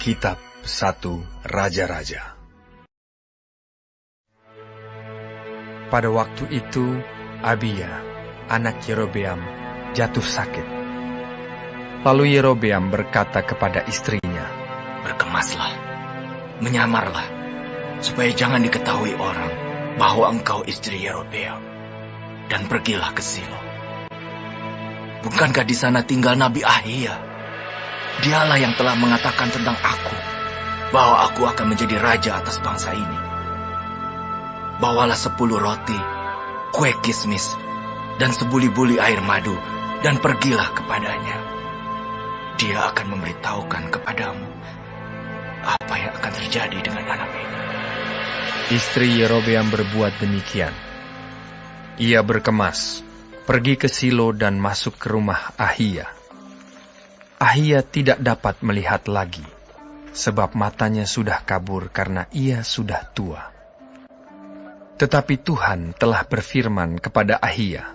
Kitab 1 Raja-Raja. Pada waktu itu, Abia, anak Yerobeam, jatuh sakit. Lalu Yerobeam berkata kepada istrinya, "Berkemaslah, menyamarlah, supaya jangan diketahui orang bahwa engkau istri Yerobeam, dan pergilah ke Silo. Bukankah di sana tinggal Nabi Ahia? Dialah yang telah mengatakan tentang aku, bahwa aku akan menjadi raja atas bangsa ini. Bawalah 10 roti, kue kismis, dan sebuli-buli air madu, dan pergilah kepadanya. Dia akan memberitahukan kepadamu apa yang akan terjadi dengan anak ini." Istri Yerobeam berbuat demikian. Ia berkemas, pergi ke Silo dan masuk ke rumah Ahia. Ahia tidak dapat melihat lagi, sebab matanya sudah kabur karena ia sudah tua. Tetapi Tuhan telah berfirman kepada Ahia,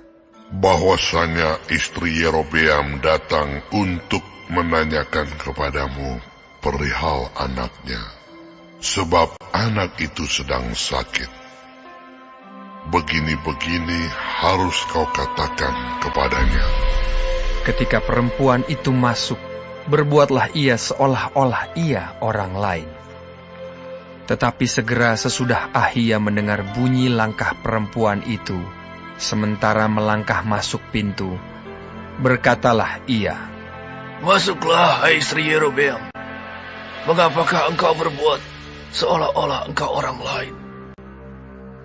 bahwasanya istri Yerobeam datang untuk menanyakan kepadamu perihal anaknya, sebab anak itu sedang sakit. Begini-begini harus kau katakan kepadanya. Ketika perempuan itu masuk, berbuatlah ia seolah-olah ia orang lain. Tetapi segera sesudah Ahia mendengar bunyi langkah perempuan itu, sementara melangkah masuk pintu, berkatalah ia, "Masuklah, hai istri Yerobeam. Mengapakah engkau berbuat seolah-olah engkau orang lain?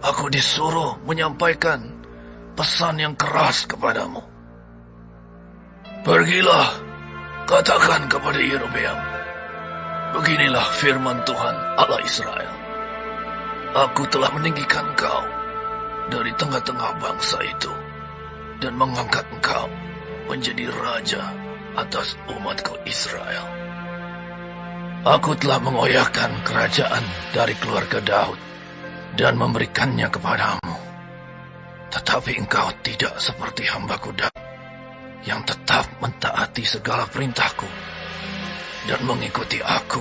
Aku disuruh menyampaikan pesan yang keras kepadamu. Pergilah, katakan kepada Yerobeam, beginilah firman Tuhan Allah Israel. Aku telah meninggikan engkau dari tengah-tengah bangsa itu, dan mengangkat engkau menjadi raja atas umatku Israel. Aku telah mengoyakkan kerajaan dari keluarga Daud dan memberikannya kepadamu. Tetapi engkau tidak seperti hambaku Daud, yang tetap mentaati segala perintahku dan mengikuti aku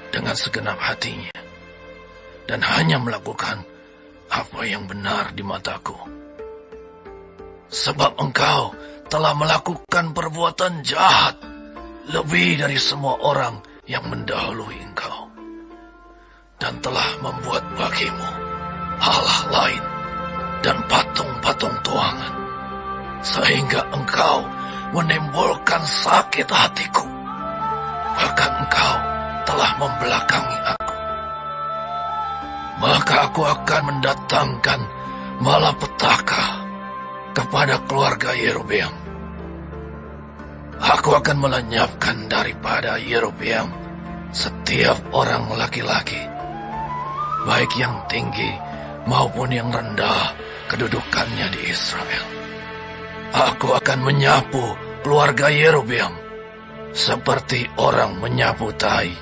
dengan segenap hatinya, dan hanya melakukan apa yang benar di mataku. Sebab engkau telah melakukan perbuatan jahat lebih dari semua orang yang mendahului engkau, dan telah membuat bagimu Allah lain dan patung-patung tuangan, sehingga engkau menimbulkan sakit hatiku. Bahkan engkau telah membelakangi aku. Maka aku akan mendatangkan malapetaka kepada keluarga Yerobeam. Aku akan melenyapkan daripada Yerobeam setiap orang laki-laki, baik yang tinggi maupun yang rendah kedudukannya di Israel. Aku akan menyapu keluarga Yerobeam seperti orang menyapu tai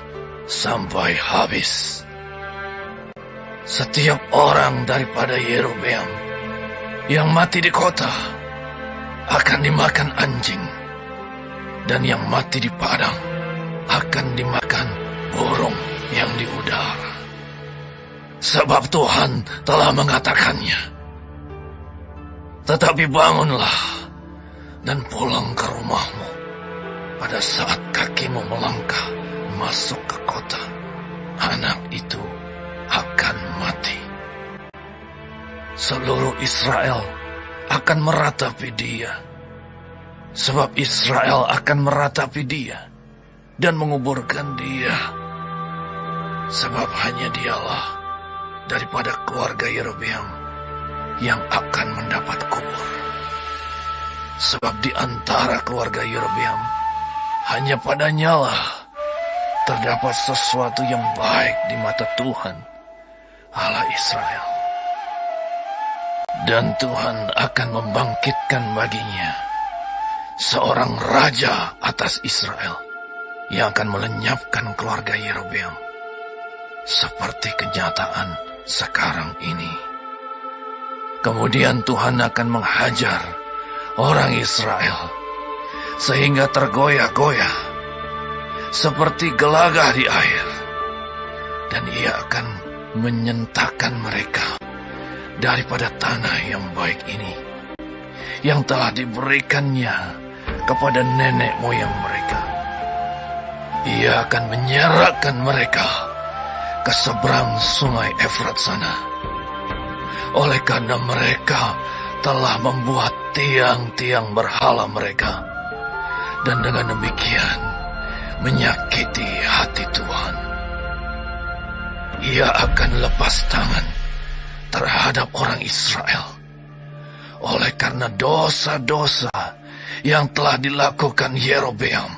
sampai habis. Setiap orang daripada Yerobeam yang mati di kota akan dimakan anjing, dan yang mati di padang akan dimakan burung yang di udara. Sebab Tuhan telah mengatakannya. Tetapi bangunlah dan pulang ke rumahmu pada saat kakimu melangkah masuk ke kota. Anak itu akan mati. Seluruh Israel akan meratapi dia, sebab Israel akan meratapi dia dan menguburkan dia, sebab hanya dialah daripada keluarga Yerobeam yang akan mendapat kubur. Sebab di antara keluarga Yerobeam hanya padanyalah terdapat sesuatu yang baik di mata Tuhan Allah Israel. Dan Tuhan akan membangkitkan baginya seorang raja atas Israel yang akan melenyapkan keluarga Yerobeam seperti kenyataan sekarang ini. Kemudian Tuhan akan menghajar orang Israel sehingga tergoyah-goyah seperti gelagah di air, dan ia akan menyentakkan mereka daripada tanah yang baik ini, yang telah diberikannya kepada nenek moyang mereka. Ia akan menyerahkan mereka ke seberang sungai Efrat sana, oleh karena mereka telah membuat tiang-tiang berhala mereka, dan dengan demikian menyakiti hati Tuhan. Ia akan lepas tangan terhadap orang Israel, oleh karena dosa-dosa yang telah dilakukan Yerobeam,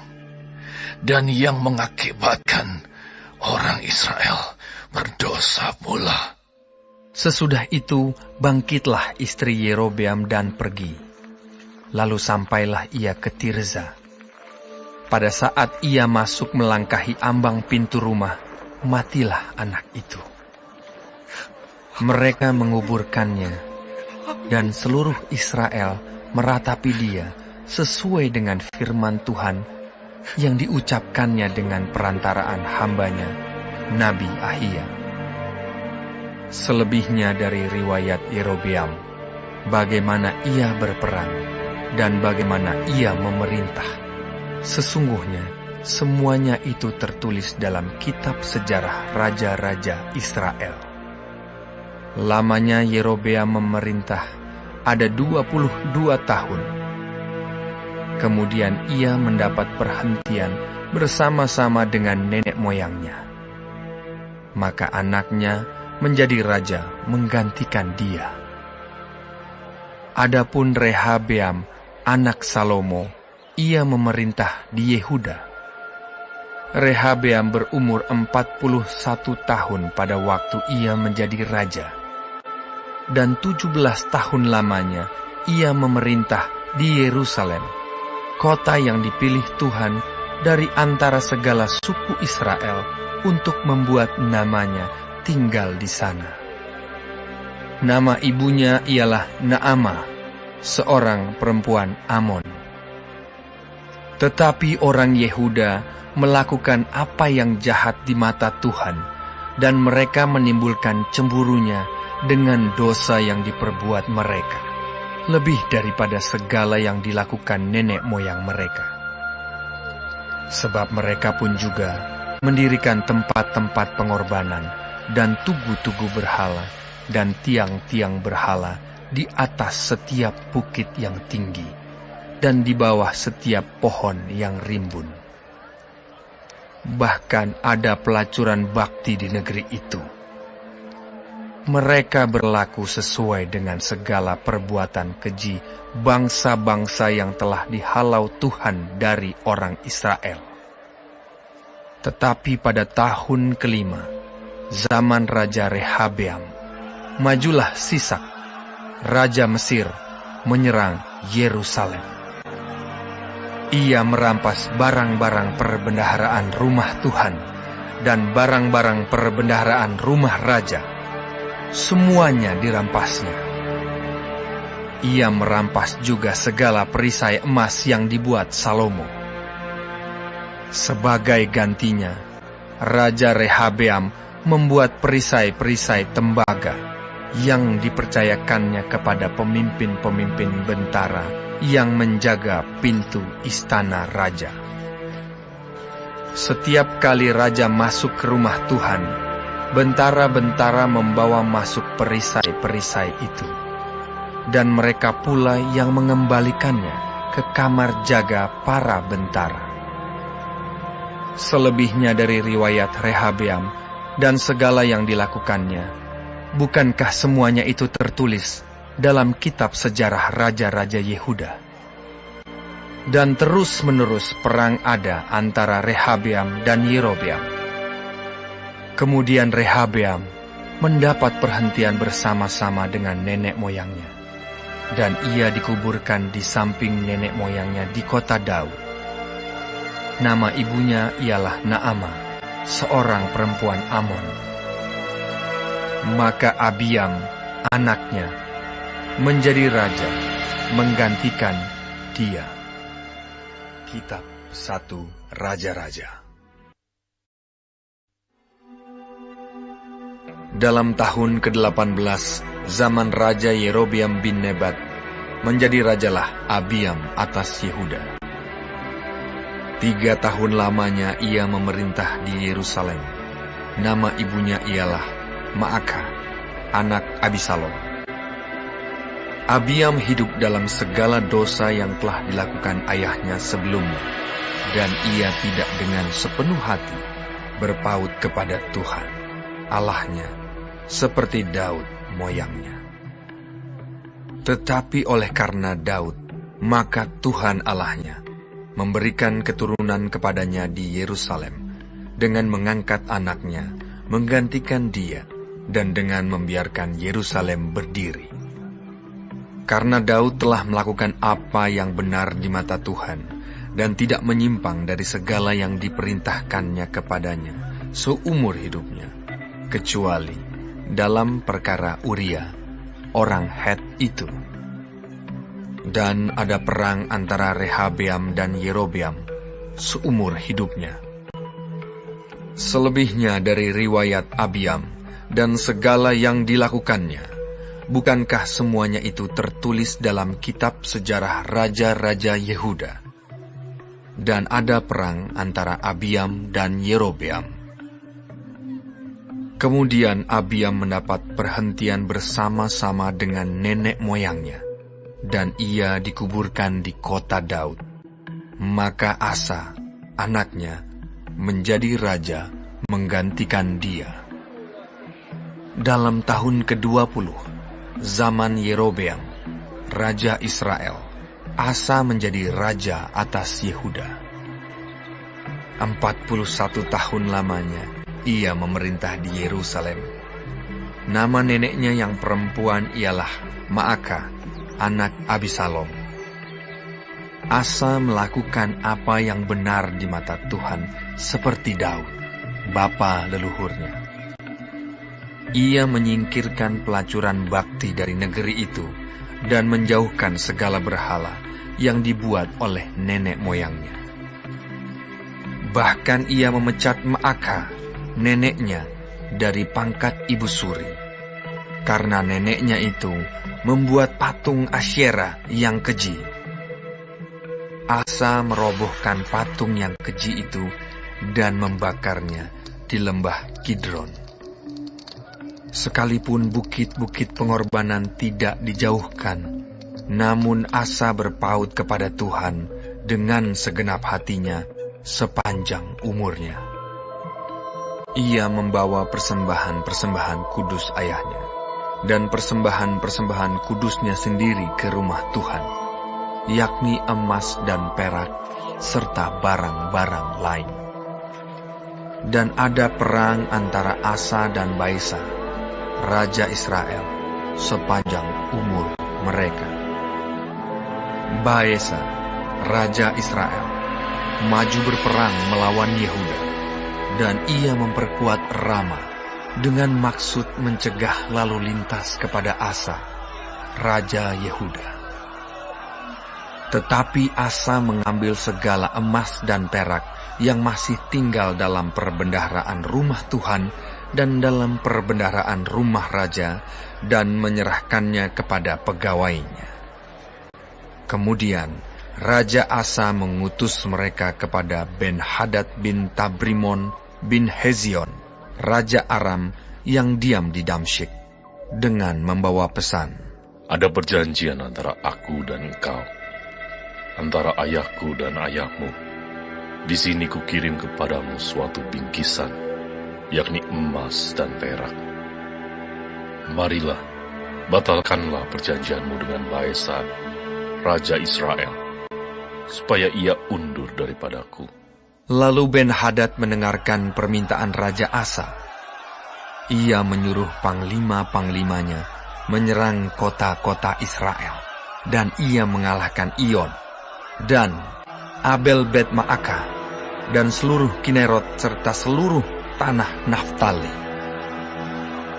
dan yang mengakibatkan orang Israel berdosa pula. Sesudah itu bangkitlah istri Yerobeam dan pergi. Lalu sampailah ia ke Tirza. Pada saat ia masuk melangkahi ambang pintu rumah, matilah anak itu. Mereka menguburkannya, dan seluruh Israel meratapi dia sesuai dengan firman Tuhan yang diucapkannya dengan perantaraan hambanya, Nabi Ahia. Selebihnya dari riwayat Yerobeam, bagaimana ia berperang dan bagaimana ia memerintah, sesungguhnya semuanya itu tertulis dalam kitab sejarah raja-raja Israel. Lamanya Yerobeam memerintah ada 22 tahun. Kemudian ia mendapat perhentian bersama-sama dengan nenek moyangnya. Maka anaknya menjadi raja menggantikan dia. Adapun Rehabeam, anak Salomo, ia memerintah di Yehuda. Rehabeam berumur 41 tahun pada waktu ia menjadi raja, dan 17 tahun lamanya ia memerintah di Yerusalem, kota yang dipilih Tuhan dari antara segala suku Israel untuk membuat namanya tinggal di sana. Nama ibunya ialah Naamah, seorang perempuan Amon. Tetapi orang Yehuda melakukan apa yang jahat di mata Tuhan, dan mereka menimbulkan cemburunya dengan dosa yang diperbuat mereka, lebih daripada segala yang dilakukan nenek moyang mereka. Sebab mereka pun juga mendirikan tempat-tempat pengorbanan dan tugu-tugu berhala dan tiang-tiang berhala di atas setiap bukit yang tinggi dan di bawah setiap pohon yang rimbun. Bahkan ada pelacuran bakti di negeri itu. Mereka berlaku sesuai dengan segala perbuatan keji bangsa-bangsa yang telah dihalau Tuhan dari orang Israel. Tetapi pada tahun kelima, zaman Raja Rehabeam, majulah Sisak, Raja Mesir, menyerang Yerusalem. Ia merampas barang-barang perbendaharaan rumah Tuhan dan barang-barang perbendaharaan rumah raja. Semuanya dirampasnya. Ia merampas juga segala perisai emas yang dibuat Salomo. Sebagai gantinya, Raja Rehabeam membuat perisai-perisai tembaga yang dipercayakannya kepada pemimpin-pemimpin bentara yang menjaga pintu istana raja. Setiap kali raja masuk ke rumah Tuhan, bentara-bentara membawa masuk perisai-perisai itu, dan mereka pula yang mengembalikannya ke kamar jaga para bentara. Selebihnya dari riwayat Rehabeam dan segala yang dilakukannya, bukankah semuanya itu tertulis dalam kitab sejarah raja-raja Yehuda? Dan terus-menerus perang ada antara Rehabeam dan Yerobeam. Kemudian Rehabeam mendapat perhentian bersama-sama dengan nenek moyangnya, dan ia dikuburkan di samping nenek moyangnya di kota Daud. Nama ibunya ialah Naamah, seorang perempuan Amon. Maka Abiam, anaknya, menjadi raja, menggantikan dia. Kitab 1 Raja-Raja. Dalam tahun ke-18 zaman Raja Yerobeam bin Nebat, menjadi rajalah Abiam atas Yehuda. 3 tahun lamanya ia memerintah di Yerusalem. Nama ibunya ialah Maakah, anak Abisalom. Abiam hidup dalam segala dosa yang telah dilakukan ayahnya sebelumnya, dan ia tidak dengan sepenuh hati berpaut kepada Tuhan, Allahnya, seperti Daud moyangnya. Tetapi oleh karena Daud, maka Tuhan Allahnya memberikan keturunan kepadanya di Yerusalem, dengan mengangkat anaknya, menggantikan dia, dan dengan membiarkan Yerusalem berdiri. Karena Daud telah melakukan apa yang benar di mata Tuhan, dan tidak menyimpang dari segala yang diperintahkannya kepadanya seumur hidupnya, kecuali dalam perkara Uria, orang Het itu. Dan ada perang antara Rehabeam dan Yerobeam seumur hidupnya. Selebihnya dari riwayat Abiam dan segala yang dilakukannya, bukankah semuanya itu tertulis dalam kitab sejarah raja-raja Yehuda? Dan ada perang antara Abiam dan Yerobeam. Kemudian Abiam mendapat perhentian bersama-sama dengan nenek moyangnya, dan ia dikuburkan di kota Daud. Maka Asa, anaknya, menjadi raja menggantikan dia. Dalam tahun ke-20, zaman Yerobeam, raja Israel, Asa menjadi raja atas Yehuda. 41 tahun lamanya ia memerintah di Yerusalem. Nama neneknya yang perempuan ialah Maakah, anak Abisalom. Asa melakukan apa yang benar di mata Tuhan seperti Daud, bapa leluhurnya. Ia menyingkirkan pelacuran bakti dari negeri itu dan menjauhkan segala berhala yang dibuat oleh nenek moyangnya. Bahkan ia memecat Maakah, neneknya, dari pangkat ibu suri, karena neneknya itu membuat patung Asyera yang keji. Asa merobohkan patung yang keji itu dan membakarnya di lembah Kidron. Sekalipun bukit-bukit pengorbanan tidak dijauhkan, namun Asa berpaut kepada Tuhan dengan segenap hatinya sepanjang umurnya. Ia membawa persembahan-persembahan kudus ayahnya, dan persembahan-persembahan kudusnya sendiri ke rumah Tuhan, yakni emas dan perak, serta barang-barang lain. Dan ada perang antara Asa dan Baesa, raja Israel, sepanjang umur mereka. Baesa, raja Israel, maju berperang melawan Yehuda, dan ia memperkuat Rama dengan maksud mencegah lalu lintas kepada Asa, raja Yehuda. Tetapi Asa mengambil segala emas dan perak yang masih tinggal dalam perbendaharaan rumah Tuhan dan dalam perbendaharaan rumah raja, dan menyerahkannya kepada pegawainya. Kemudian Raja Asa mengutus mereka kepada Ben-Hadad bin Tabrimon bin Hezion, Raja Aram yang diam di Damsyik, dengan membawa pesan. Ada perjanjian antara aku dan engkau, antara ayahku dan ayahmu. Di sini kukirim kepadamu suatu bingkisan, yakni emas dan perak. Marilah, batalkanlah perjanjianmu dengan Baesa, Raja Israel, supaya ia undur daripadaku. Lalu Ben-Hadad mendengarkan permintaan Raja Asa. Ia menyuruh panglima-panglimanya menyerang kota-kota Israel, dan ia mengalahkan Iyon, dan Abel Bet Maakah, dan seluruh Kinerot, serta seluruh tanah Naftali.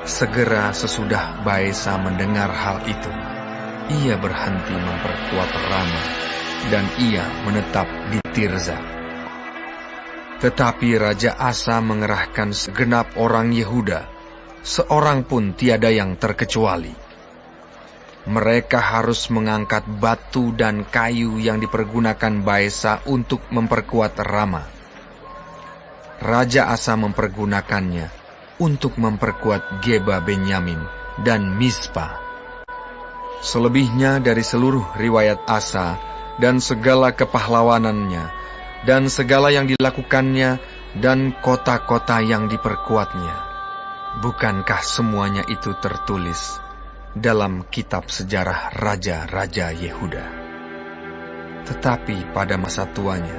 Segera sesudah Baesa mendengar hal itu, ia berhenti memperkuat Rama, dan ia menetap di Tirza. Tetapi Raja Asa mengerahkan segenap orang Yehuda seorang pun tiada yang terkecuali. Mereka harus mengangkat batu dan kayu yang dipergunakan Baesa untuk memperkuat Rama. Raja Asa mempergunakannya untuk memperkuat Geba Benyamin dan Mizpa. Selebihnya dari seluruh riwayat Asa dan segala kepahlawanannya dan segala yang dilakukannya dan kota-kota yang diperkuatnya, bukankah semuanya itu tertulis dalam kitab sejarah raja-raja Yehuda? Tetapi pada masa tuanya,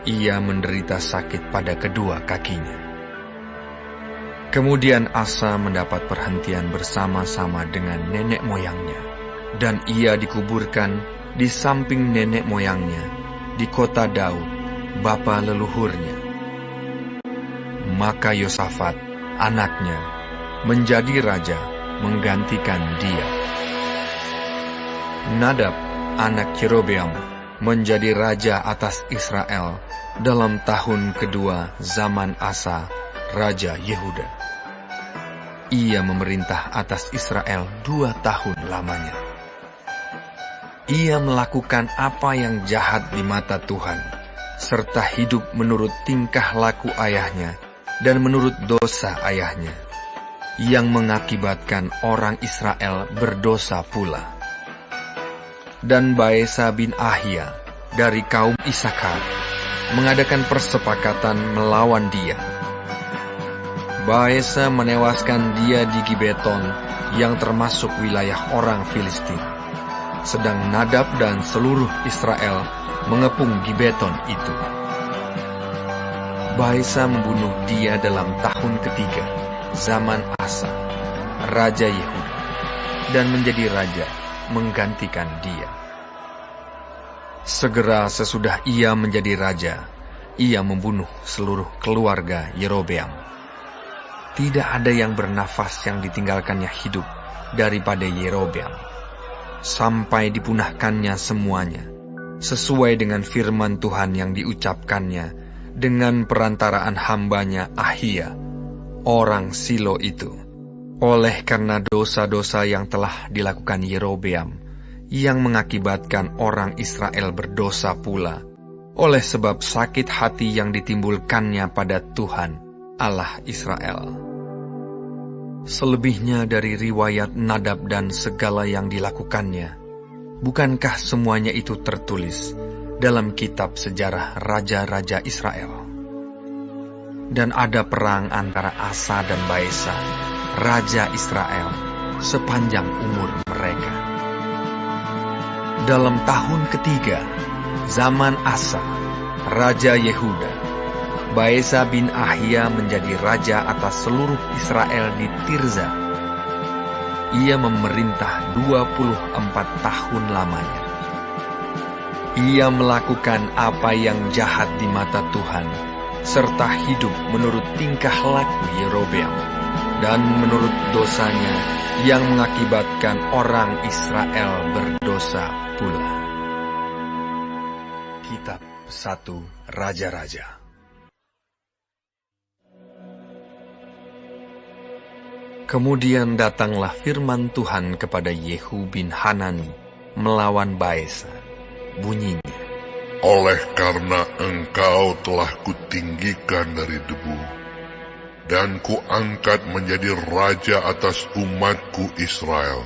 ia menderita sakit pada kedua kakinya. Kemudian Asa mendapat perhentian bersama-sama dengan nenek moyangnya, dan ia dikuburkan di samping nenek moyangnya di kota Daud, bapa leluhurnya. Maka Yosafat, anaknya, menjadi raja menggantikan dia. Nadab, anak Yerobeam, menjadi raja atas Israel dalam tahun kedua zaman Asa, raja Yehuda. Ia memerintah atas Israel 2 tahun lamanya. Ia melakukan apa yang jahat di mata Tuhan, serta hidup menurut tingkah laku ayahnya dan menurut dosa ayahnya, yang mengakibatkan orang Israel berdosa pula. Dan Baesa bin Ahia dari kaum Isakar mengadakan persepakatan melawan dia. Baesa menewaskan dia di Gibeton yang termasuk wilayah orang Filistin, sedang Nadab dan seluruh Israel mengepung Gibeton itu. Baesa membunuh dia dalam tahun ketiga zaman Asa, raja Yehuda, dan menjadi raja menggantikan dia. Segera sesudah ia menjadi raja, ia membunuh seluruh keluarga Yerobeam. Tidak ada yang bernafas yang ditinggalkannya hidup daripada Yerobeam, sampai dipunahkannya semuanya, sesuai dengan firman Tuhan yang diucapkannya dengan perantaraan hambanya Ahia, orang Silo itu, oleh karena dosa-dosa yang telah dilakukan Yerobeam, yang mengakibatkan orang Israel berdosa pula, oleh sebab sakit hati yang ditimbulkannya pada Tuhan, Allah Israel. Selebihnya dari riwayat Nadab dan segala yang dilakukannya, bukankah semuanya itu tertulis dalam kitab sejarah raja-raja Israel? Dan ada perang antara Asa dan Baesa, raja Israel, sepanjang umur mereka. Dalam tahun ketiga, zaman Asa, raja Yehuda, Baesa bin Ahia menjadi raja atas seluruh Israel di Tirza. Ia memerintah 24 tahun lamanya. Ia melakukan apa yang jahat di mata Tuhan, serta hidup menurut tingkah laku Yerobeam, dan menurut dosanya yang mengakibatkan orang Israel berdosa pula. Kitab 1 Raja-Raja. Kemudian datanglah firman Tuhan kepada Yehu bin Hanani melawan Baesa. Bunyinya, oleh karena engkau telah kutinggikan dari debu, dan kuangkat menjadi raja atas umatku Israel,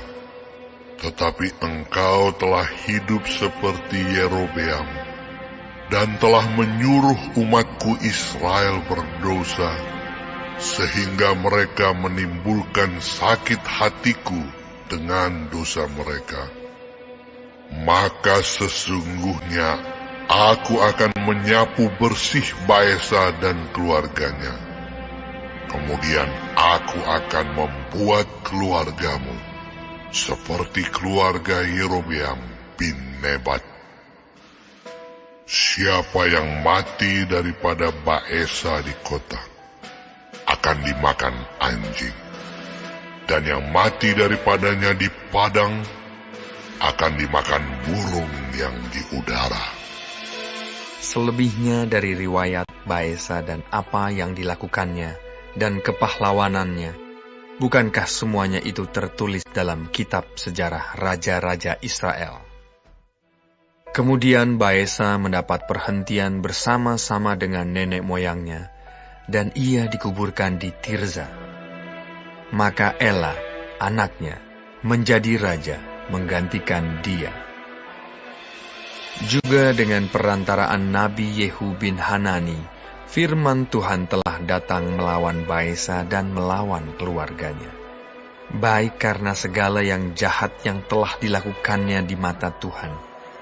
tetapi engkau telah hidup seperti Yerobeam, dan telah menyuruh umatku Israel berdosa, sehingga mereka menimbulkan sakit hatiku dengan dosa mereka. Maka sesungguhnya aku akan menyapu bersih Baesa dan keluarganya. Kemudian aku akan membuat keluargamu seperti keluarga Yerobeam bin Nebat. Siapa yang mati daripada Baesa di kota akan dimakan anjing, dan yang mati daripadanya di padang akan dimakan burung yang di udara. Selebihnya dari riwayat Baesa dan apa yang dilakukannya dan kepahlawanannya, Bukankah semuanya itu tertulis dalam kitab sejarah raja-raja Israel? Kemudian Baesa mendapat perhentian bersama-sama dengan nenek moyangnya, dan ia dikuburkan di Tirza. Maka Ela, anaknya, menjadi raja menggantikan dia. Juga dengan perantaraan Nabi Yehu bin Hanani, firman Tuhan telah datang melawan Baesa dan melawan keluarganya. Baik karena segala yang jahat yang telah dilakukannya di mata Tuhan,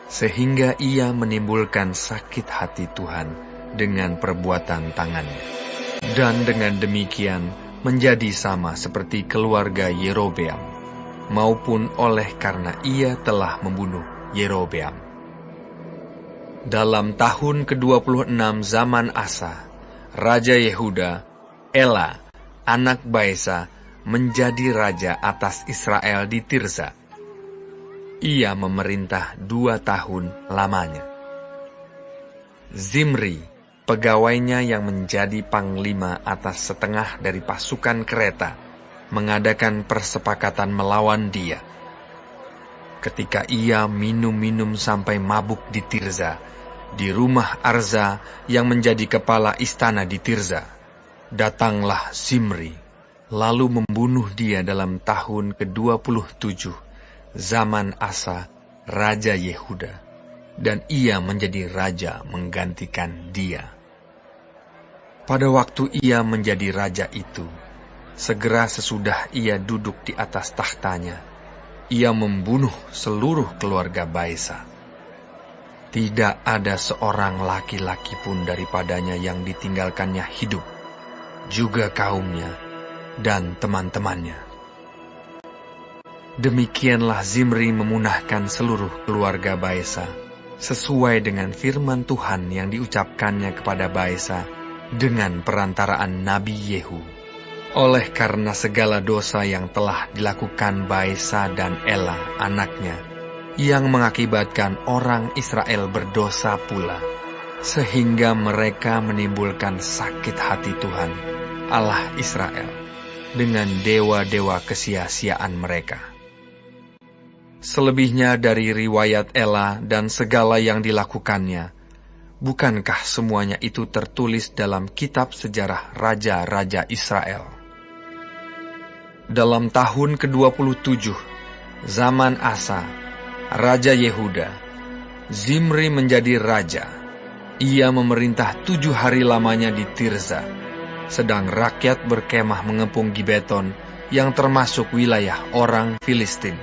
sehingga ia menimbulkan sakit hati Tuhan dengan perbuatan tangannya. Dan dengan demikian menjadi sama seperti keluarga Yerobeam, maupun oleh karena ia telah membunuh Yerobeam. Dalam tahun ke-26 zaman Asa, Raja Yehuda, Ela, anak Baesa, menjadi raja atas Israel di Tirza. Ia memerintah 2 tahun lamanya. Zimri, pegawainya yang menjadi panglima atas setengah dari pasukan kereta, mengadakan persepakatan melawan dia. Ketika ia minum-minum sampai mabuk di Tirza, di rumah Arza yang menjadi kepala istana di Tirza, datanglah Zimri, lalu membunuh dia dalam tahun ke-27 zaman Asa, Raja Yehuda, dan ia menjadi raja menggantikan dia. Pada waktu ia menjadi raja itu, segera sesudah ia duduk di atas tahtanya, ia membunuh seluruh keluarga Baesa. Tidak ada seorang laki-laki pun daripadanya yang ditinggalkannya hidup, juga kaumnya dan teman-temannya. Demikianlah Zimri memunahkan seluruh keluarga Baesa, sesuai dengan firman Tuhan yang diucapkannya kepada Baesa dengan perantaraan Nabi Yehu, oleh karena segala dosa yang telah dilakukan Baesa dan Ela anaknya, yang mengakibatkan orang Israel berdosa pula, sehingga mereka menimbulkan sakit hati Tuhan, Allah Israel, dengan dewa-dewa kesia-siaan mereka. Selebihnya dari riwayat Ela dan segala yang dilakukannya, bukankah semuanya itu tertulis dalam kitab sejarah raja-raja Israel? Dalam tahun ke-27, zaman Asa, Raja Yehuda, Zimri menjadi raja. Ia memerintah 7 hari lamanya di Tirza, sedang rakyat berkemah mengepung Gibeton yang termasuk wilayah orang Filistin.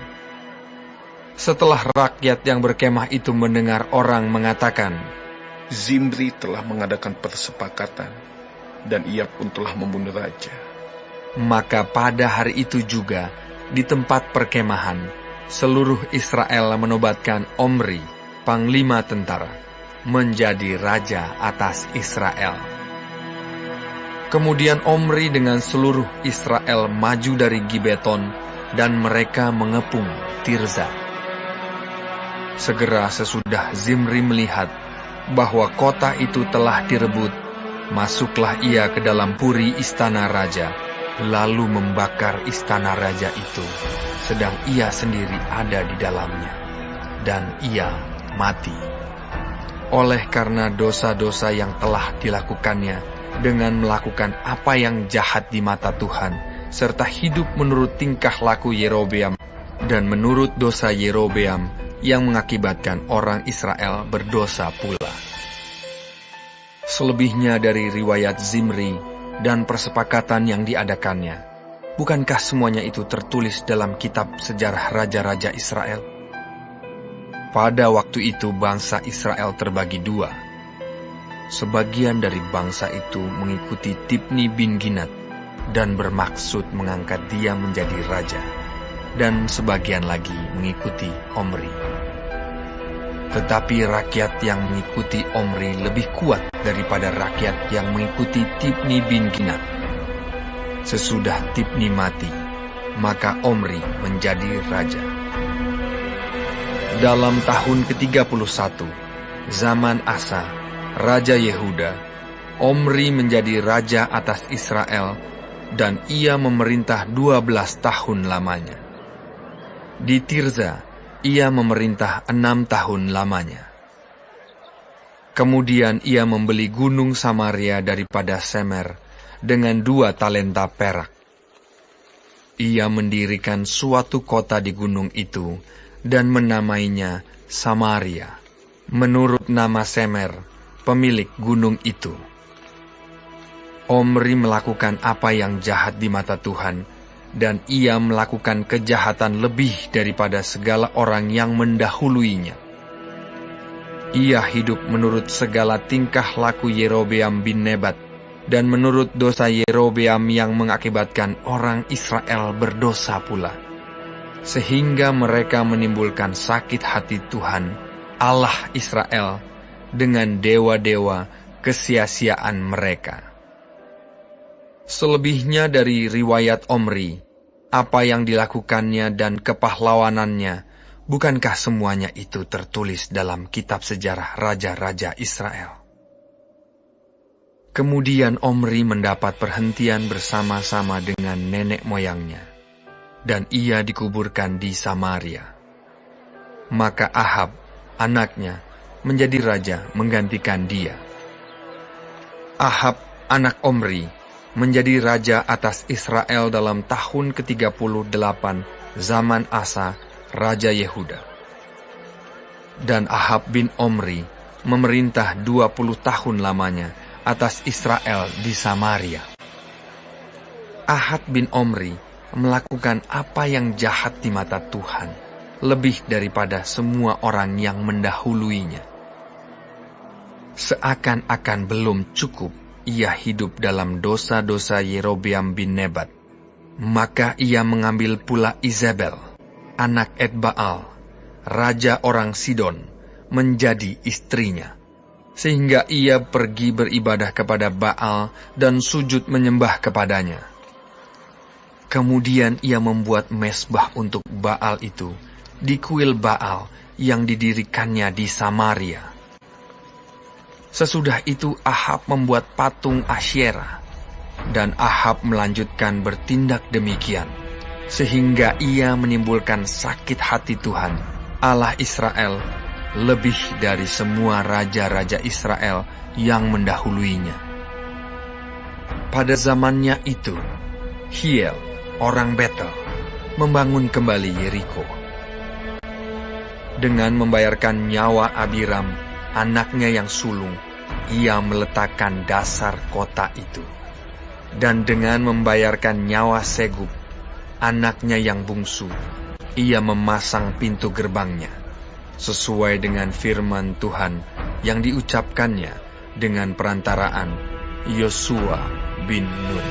Setelah rakyat yang berkemah itu mendengar orang mengatakan, Zimri telah mengadakan persepakatan, dan ia pun telah membunuh raja. Maka pada hari itu juga, di tempat perkemahan, seluruh Israel menobatkan Omri, panglima tentara, menjadi raja atas Israel. Kemudian Omri dengan seluruh Israel maju dari Gibeton, dan mereka mengepung Tirza. Segera sesudah Zimri melihat bahwa kota itu telah direbut, masuklah ia ke dalam puri istana raja, lalu membakar istana raja itu, sedang ia sendiri ada di dalamnya, dan ia mati. Oleh karena dosa-dosa yang telah dilakukannya dengan melakukan apa yang jahat di mata Tuhan, serta hidup menurut tingkah laku Yerobeam, dan menurut dosa Yerobeam yang mengakibatkan orang Israel berdosa pula. Selebihnya dari riwayat Zimri dan persepakatan yang diadakannya, bukankah semuanya itu tertulis dalam kitab sejarah raja-raja Israel? Pada waktu itu bangsa Israel terbagi 2. Sebagian dari bangsa itu mengikuti Tibni bin Ginat dan bermaksud mengangkat dia menjadi raja, dan sebagian lagi mengikuti Omri. Tetapi rakyat yang mengikuti Omri lebih kuat daripada rakyat yang mengikuti Tibni bin Ginat. Sesudah Tibni mati, maka Omri menjadi raja. Dalam tahun ke-31, zaman Asa, Raja Yehuda, Omri menjadi raja atas Israel, dan ia memerintah 12 tahun lamanya. Di Tirza, ia memerintah 6 tahun lamanya. Kemudian ia membeli gunung Samaria daripada Semer dengan 2 talenta perak. Ia mendirikan suatu kota di gunung itu dan menamainya Samaria, menurut nama Semer, pemilik gunung itu. Omri melakukan apa yang jahat di mata Tuhan, dan ia melakukan kejahatan lebih daripada segala orang yang mendahuluinya. Ia hidup menurut segala tingkah laku Yerobeam bin Nebat, dan menurut dosa Yerobeam yang mengakibatkan orang Israel berdosa pula, sehingga mereka menimbulkan sakit hati Tuhan, Allah Israel, dengan dewa-dewa kesia-siaan mereka. Selebihnya dari riwayat Omri, apa yang dilakukannya dan kepahlawanannya, bukankah semuanya itu tertulis dalam kitab sejarah raja-raja Israel? Kemudian Omri mendapat perhentian bersama-sama dengan nenek moyangnya, dan ia dikuburkan di Samaria. Maka Ahab, anaknya, menjadi raja menggantikan dia. Ahab, anak Omri, menjadi raja atas Israel dalam tahun ke-38 zaman Asa, Raja Yehuda. Dan Ahab bin Omri memerintah 20 tahun lamanya atas Israel di Samaria. Ahab bin Omri melakukan apa yang jahat di mata Tuhan, lebih daripada semua orang yang mendahuluinya. Seakan-akan belum cukup ia hidup dalam dosa-dosa Yerobeam bin Nebat, maka ia mengambil pula Izabel, anak Etbaal, raja orang Sidon, menjadi istrinya, sehingga ia pergi beribadah kepada Baal dan sujud menyembah kepadanya. Kemudian ia membuat mezbah untuk Baal itu di kuil Baal yang didirikannya di Samaria. Sesudah itu Ahab membuat patung Asyera, dan Ahab melanjutkan bertindak demikian, sehingga ia menimbulkan sakit hati Tuhan, Allah Israel, lebih dari semua raja-raja Israel yang mendahuluinya. Pada zamannya itu, Hiel, orang Betel, membangun kembali Yeriko. Dengan membayarkan nyawa Abiram, anaknya yang sulung, ia meletakkan dasar kota itu. Dan dengan membayarkan nyawa Segub, anaknya yang bungsu, ia memasang pintu gerbangnya, sesuai dengan firman Tuhan yang diucapkannya dengan perantaraan Yosua bin Nun.